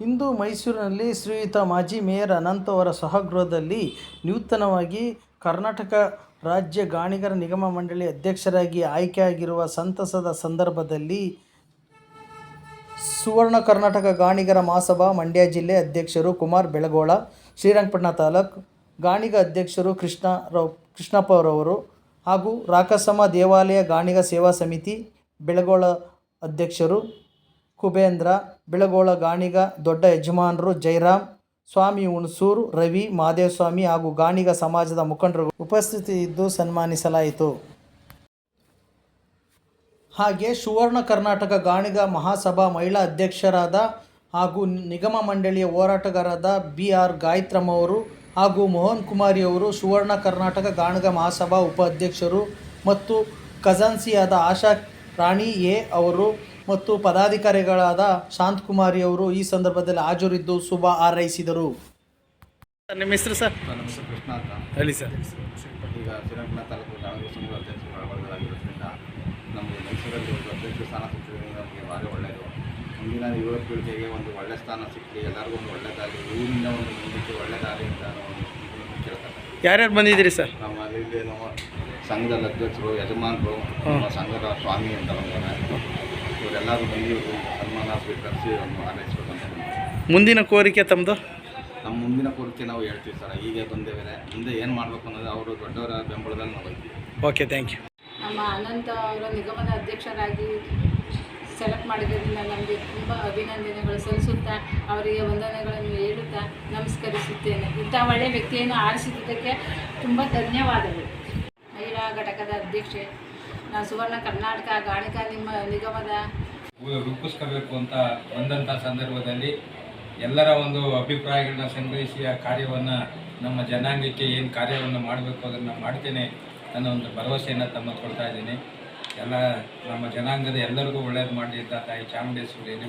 ಇಂದು ಮೈಸೂರಿನಲ್ಲಿ ಶ್ರೀಯುತ ಮಾಜಿ ಮೇಯರ್ ಅನಂತ್ ಅವರ ಸಹಗೃಹದಲ್ಲಿ ನೂತನವಾಗಿ ಕರ್ನಾಟಕ ರಾಜ್ಯ ಗಾಣಿಗರ ನಿಗಮ ಮಂಡಳಿ ಅಧ್ಯಕ್ಷರಾಗಿ ಆಯ್ಕೆಯಾಗಿರುವ ಸಂತಸದ ಸಂದರ್ಭದಲ್ಲಿ ಸುವರ್ಣ ಕರ್ನಾಟಕ ಗಾಣಿಗರ ಮಹಾಸಭಾ ಮಂಡ್ಯ ಜಿಲ್ಲೆ ಅಧ್ಯಕ್ಷರು ಕುಮಾರ್ ಬೆಳಗೋಳ, ಶ್ರೀರಂಗಪಟ್ಟಣ ತಾಲೂಕು ಗಾಣಿಗ ಅಧ್ಯಕ್ಷರು ಕೃಷ್ಣಪ್ಪರವರು ಹಾಗೂ ರಾಕಸಮ ದೇವಾಲಯ ಗಾಣಿಗ ಸೇವಾ ಸಮಿತಿ ಬೆಳಗೋಳ ಅಧ್ಯಕ್ಷರು ಕುಬೇಂದ್ರ ಬೆಳಗೋಳ, ಗಾಣಿಗ ದೊಡ್ಡ ಯಜಮಾನರು ಜಯರಾಮ್, ಸ್ವಾಮಿ ಹುಣಸೂರು, ರವಿ, ಮಾದೇವಸ್ವಾಮಿ ಹಾಗೂ ಗಾಣಿಗ ಸಮಾಜದ ಮುಖಂಡರು ಉಪಸ್ಥಿತಿಯಿದ್ದು ಸನ್ಮಾನಿಸಲಾಯಿತು. ಹಾಗೆ ಸುವರ್ಣ ಕರ್ನಾಟಕ ಗಾಣಿಗ ಮಹಾಸಭಾ ಮಹಿಳಾ ಅಧ್ಯಕ್ಷರಾದ ಹಾಗೂ ನಿಗಮ ಮಂಡಳಿಯ ಹೋರಾಟಗಾರರಾದ BR ಗಾಯತ್ರಮ್ಮವರು ಹಾಗೂ ಮೋಹನ್ ಕುಮಾರಿಯವರು, ಸುವರ್ಣ ಕರ್ನಾಟಕ ಗಾಣಿಗ ಮಹಾಸಭಾ ಉಪಾಧ್ಯಕ್ಷರು ಮತ್ತು ಖಜಾನ್ಸಿಯಾದ ಆಶಾ ರಾಣಿ ಎ ಅವರು ಮತ್ತು ಪದಾಧಿಕಾರಿಗಳಾದ ಶಾಂತಕುಮಾರಿಯವರು ಈ ಸಂದರ್ಭದಲ್ಲಿ ಹಾಜರಿದ್ದು ಶುಭ ಹಾರೈಸಿದರು. ನಿಮ್ಮ ಹೆಸರು ಸರ್? ನಮ್ಮ ಹೆಸರು ಕೃಷ್ಣ ಅಂತ ಹೇಳಿ ಸರ್. ಈಗ ಶ್ರೀರಂಗಪಟ್ಟಣ ತಾಲೂಕು ಗಾಣಿಗ ಸಂಘದ ಅಧ್ಯಕ್ಷರಾಗಿರೋದ್ರಿಂದ ನಮಗೆ ಮೈಸೂರಲ್ಲಿ ಒಂದು ಅಧ್ಯಕ್ಷ ಸ್ಥಾನ ಸಿಕ್ಕಿದ್ರೆ ನಮಗೆ ಭಾರಿ ಒಳ್ಳೆಯದು. ಮುಂದಿನ ಯುವ ಪೀಳಿಗೆಗೆ ಒಂದು ಒಳ್ಳೆಯ ಸ್ಥಾನ ಸಿಕ್ಕಿ ಎಲ್ಲರಿಗೂ ಒಂದು ಒಳ್ಳೆಯದಾಗಲಿ, ಊರಿನಿಂದ ಒಂದು ಮುಂದಕ್ಕೆ ಒಳ್ಳೆಯದಾಗಲಿ ಅಂತ ಕೇಳ್ತಾರೆ. ಯಾರ್ಯಾರು ಬಂದಿದ್ದೀರಿ ಸರ್? ನಮ್ಮ ಇಲ್ಲಿ ನಮ್ಮ ಸಂಘದ ಅಧ್ಯಕ್ಷರು, ಯಜಮಾನರು, ನಮ್ಮ ಸಂಘದ ಸ್ವಾಮಿ ಅಂತ ಬಂದಿದ್ದಾರೆ. ಇವರೆಲ್ಲರೂ ಬಂದು ಸನ್ಮಾನ ಸ್ವೀಕರಿಸಿ ಒಂದು ಹಾರೈಸಬೇಕಂತ. ಮುಂದಿನ ಕೋರಿಕೆ ತಮ್ಮದು? ನಮ್ಮ ಮುಂದಿನ ಕೋರಿಕೆ ನಾವು ಹೇಳ್ತೀವಿ ಸರ್. ಹೀಗೆ ಬಂದೇವೆ, ಮುಂದೆ ಏನು ಮಾಡಬೇಕು ಅನ್ನೋದು ಅವರು ದೊಡ್ಡವರ ಬೆಂಬಲದಲ್ಲಿ ನಾವು ಹೋಗ್ತೀವಿ. Okay, thank you. ನಮ್ಮ ಅನಂತ ಅವರ ನಿಗಮದ ಅಧ್ಯಕ್ಷರಾಗಿ ಸೆಲೆಕ್ಟ್ ಮಾಡಿದ್ದರಿಂದ ನಮಗೆ ತುಂಬ ಅಭಿನಂದನೆಗಳು ಸಲ್ಲಿಸುತ್ತಾ ಅವರಿಗೆ ವಂದನೆಗಳನ್ನು ಹೇಳುತ್ತಾ ನಮಸ್ಕರಿಸುತ್ತೇನೆ. ಇಂಥ ಒಳ್ಳೆಯ ವ್ಯಕ್ತಿಯನ್ನು ಆರಿಸಿದ್ದಕ್ಕೆ ತುಂಬ ಧನ್ಯವಾದಗಳು. ಮಹಿಳಾ ಘಟಕದ ಅಧ್ಯಕ್ಷೆ, ನಾನು ಸುವರ್ಣ ಕರ್ನಾಟಕ ಗಾಣಿಗ ನಿಗಮದ ರೂಪಿಸ್ಕೋಬೇಕು ಅಂತ ಬಂದಂಥ ಸಂದರ್ಭದಲ್ಲಿ ಎಲ್ಲರ ಒಂದು ಅಭಿಪ್ರಾಯಗಳನ್ನ ಸಂಗ್ರಹಿಸಿ ಆ ಕಾರ್ಯವನ್ನು ನಮ್ಮ ಜನಾಂಗಕ್ಕೆ ಏನು ಕಾರ್ಯವನ್ನು ಮಾಡಬೇಕು ಅದನ್ನು ಮಾಡ್ತೇನೆ ಅನ್ನೋ ಒಂದು ಭರವಸೆಯನ್ನು ತಮ್ಮ ಕೊಡ್ತಾ ಇದ್ದೀನಿ. ಎಲ್ಲ ನಮ್ಮ ಜನಾಂಗದ ಎಲ್ಲರಿಗೂ ಒಳ್ಳೇದು ಮಾಡಲಿ ಅಂತ ತಾಯಿ ಚಾಮುಂಡೇಶ್ವರಿಯಲ್ಲಿ